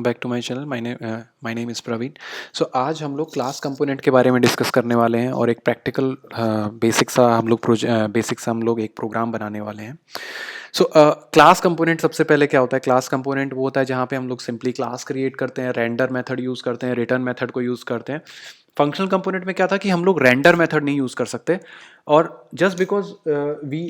Back to my channel. My name is Praveen. So आज हम लोग क्लास कंपोनेंट के बारे में डिस्कस करने वाले हैं और एक प्रैक्टिकल बेसिक सा हम लोग एक प्रोग्राम बनाने वाले हैं। सो क्लास कंपोनेंट सबसे पहले क्या होता है? क्लास कंपोनेंट वो होता है जहाँ पे हम लोग सिंपली क्लास क्रिएट करते हैं, रेंडर मेथड यूज़ करते हैं, रिटर्न मेथड को यूज़ करते हैं। फंक्शनल कंपोनेंट में क्या था कि हम लोग रेंडर मेथड नहीं यूज़ कर सकते, और just because we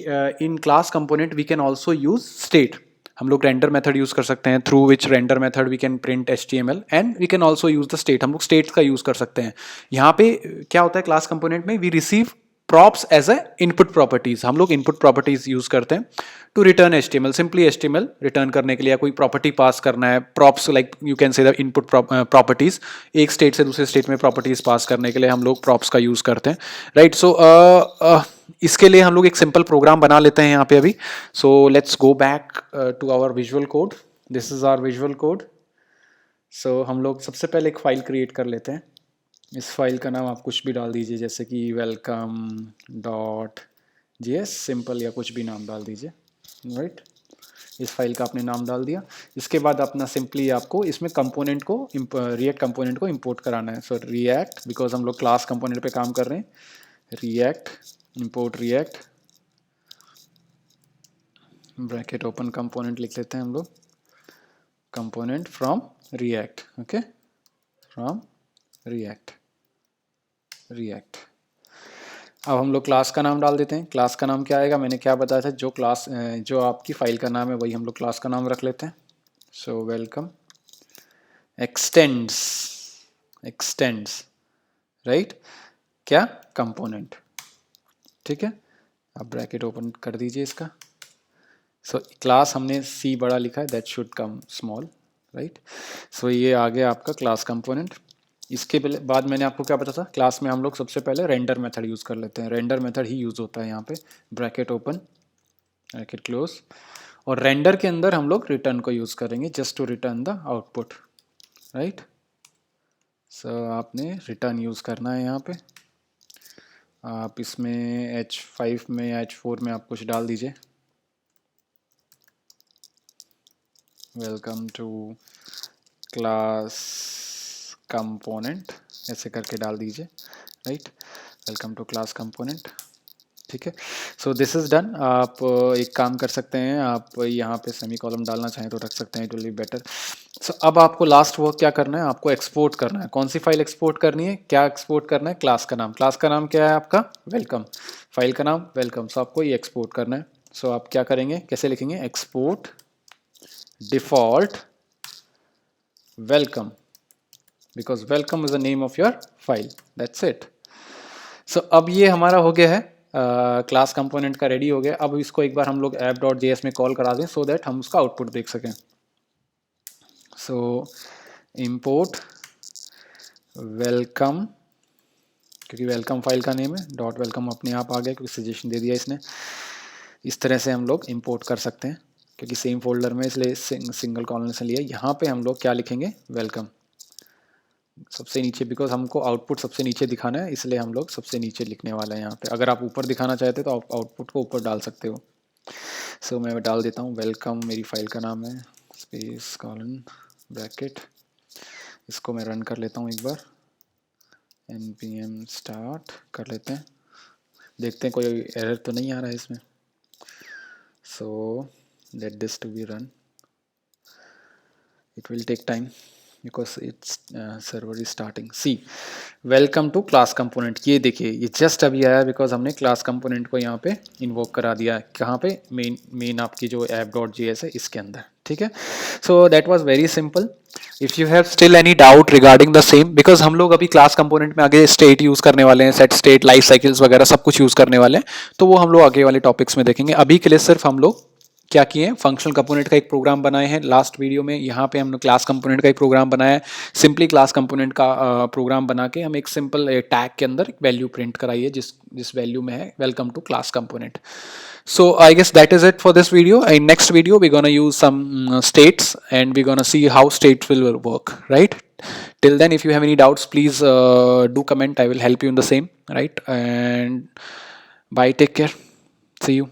in class component we can also use state. हम लोग रेंडर मेथड यूज़ कर सकते हैं, through which render method we can print HTML, and we can also use the state. हम लोग स्टेट्स का यूज़ कर सकते हैं। यहाँ पे क्या होता है क्लास कंपोनेंट में? We receive props as a input properties. हम लोग इनपुट प्रॉपर्टीज यूज करते हैं to return HTML, simply HTML return करने के लिए, या कोई प्रॉपर्टी पास करना है, props like you can say the input properties. एक स्टेट से दूसरे स्टेट में प्रॉपर्टीज पास करने के लिए हम लोग प्रॉप्स का यूज करते हैं, राइट। सो इसके लिए हम लोग एक सिंपल प्रोग्राम बना लेते हैं यहाँ पे अभी। So let's go back to our visual code. This is our visual code. So हम लोग सबसे पहले एक फाइल क्रिएट कर लेते हैं। इस फाइल का नाम आप कुछ भी डाल दीजिए, जैसे कि welcome.js, सिंपल, या कुछ भी नाम डाल दीजिए, राइट। इस फाइल का आपने नाम डाल दिया। इसके बाद अपना सिंपली आपको इसमें कंपोनेंट को रिएक्ट कंपोनेंट को इंपोर्ट कराना है। सो रिएक्ट, बिकॉज हम लोग क्लास कंपोनेंट पे काम कर रहे हैं, react import react, bracket open, component लिख लेते हैं हम लोग, component from react, okay, from react. अब हम लोग क्लास का नाम डाल देते हैं। क्लास का नाम क्या आएगा? मैंने क्या बताया था, जो आपकी फाइल का नाम है वही हम लोग क्लास का नाम रख लेते हैं। सो वेलकम एक्सटेंड्स, राइट, क्या? कंपोनेंट, ठीक है। अब ब्रैकेट ओपन कर दीजिए इसका। सो क्लास हमने C बड़ा लिखा है, that should come small, right. So ये आ गया आपका क्लास कंपोनेंट। इसके बाद मैंने आपको क्या बताया था, क्लास में हम लोग सबसे पहले रेंडर मेथड यूज़ कर लेते हैं। रेंडर मेथड ही यूज़ होता है यहाँ पे, ब्रैकेट ओपन ब्रैकेट क्लोज, और रेंडर के अंदर हम लोग रिटर्न को यूज़ करेंगे just to return the output, right. So आपने रिटर्न यूज़ करना है यहाँ पे। आप इसमें H5 में या H4 में आप कुछ डाल दीजिए, वेलकम टू क्लास कंपोनेंट, ऐसे करके डाल दीजिए, right, welcome to class component, ठीक है। So this is done. आप एक काम कर सकते हैं, आप यहाँ पे सेमी कॉलम डालना चाहें तो रख सकते हैं, इट विल बी बेटर। सो अब आपको लास्ट वर्क क्या करना है, आपको एक्सपोर्ट करना है। कौन सी फाइल एक्सपोर्ट करनी है? क्या एक्सपोर्ट करना है? क्लास का नाम। क्लास का नाम क्या है आपका? वेलकम। फाइल का नाम वेलकम। सो आपको ये एक्सपोर्ट करना है। सो आप क्या करेंगे, कैसे लिखेंगे? Export default welcome, because welcome is the name of your file, that's it. So अब ये हमारा हो गया है, क्लास कंपोनेंट का रेडी हो गया। अब इसको एक बार हम लोग app.js में कॉल करा दें, सो दैट हम उसका आउटपुट देख सकें। सो इंपोर्ट वेलकम, क्योंकि वेलकम फाइल का नेम है, डॉट वेलकम अपने आप आ गया क्योंकि सजेशन दे दिया इसने। इस तरह से हम लोग इंपोर्ट कर सकते हैं क्योंकि सेम फोल्डर में, इसलिए सिंगल कॉलन से लिया। यहाँ पे हम लोग क्या लिखेंगे? वेलकम सबसे नीचे, बिकॉज हमको आउटपुट सबसे नीचे दिखाना है, इसलिए हम लोग सबसे नीचे लिखने वाले हैं यहाँ पे। अगर आप ऊपर दिखाना चाहते तो आप आउटपुट को ऊपर डाल सकते हो। सो मैं डाल देता हूँ वेलकम, मेरी फाइल का नाम है, स्पेस कॉलन ब्रैकेट। इसको मैं रन कर लेता हूँ एक बार, npm स्टार्ट कर लेते हैं, देखते हैं कोई एरर तो नहीं आ रहा है इसमें। So let this to be run, it will take time because it's server is starting. See, welcome to class component, ये देखिए ये जस्ट अभी आया बिकॉज हमने क्लास कंपोनेंट को यहाँ पे इन्वोक करा दिया है। कहाँ पे? मेन आपकी जो app.js है इसके अंदर, ठीक है। So that was very simple. If you have still any doubt regarding the same, because हम लोग अभी क्लास कंपोनेंट में आगे स्टेट यूज करने वाले हैं, सेट स्टेट, लाइफ साइकिल्स वगैरह सब कुछ यूज करने वाले हैं, तो वो हम लोग आगे वाले टॉपिक्स में देखेंगे। अभी के लिए सिर्फ हम लोग क्या किए, फंक्शनल कंपोनेंट का एक प्रोग्राम बनाए हैं लास्ट वीडियो में। यहाँ पे हमने क्लास कंपोनेंट का एक प्रोग्राम बनाया है। सिंपली क्लास कंपोनेंट का प्रोग्राम बना के हम एक सिंपल टैग के अंदर वैल्यू प्रिंट कराइए जिस वैल्यू में है welcome to class component. So I guess that is it for this video. In next video we're gonna use some states and we're gonna see how states will work, right? Till then, if you have any doubts, please do comment. I will help you in the same, right? And bye, take care, see you.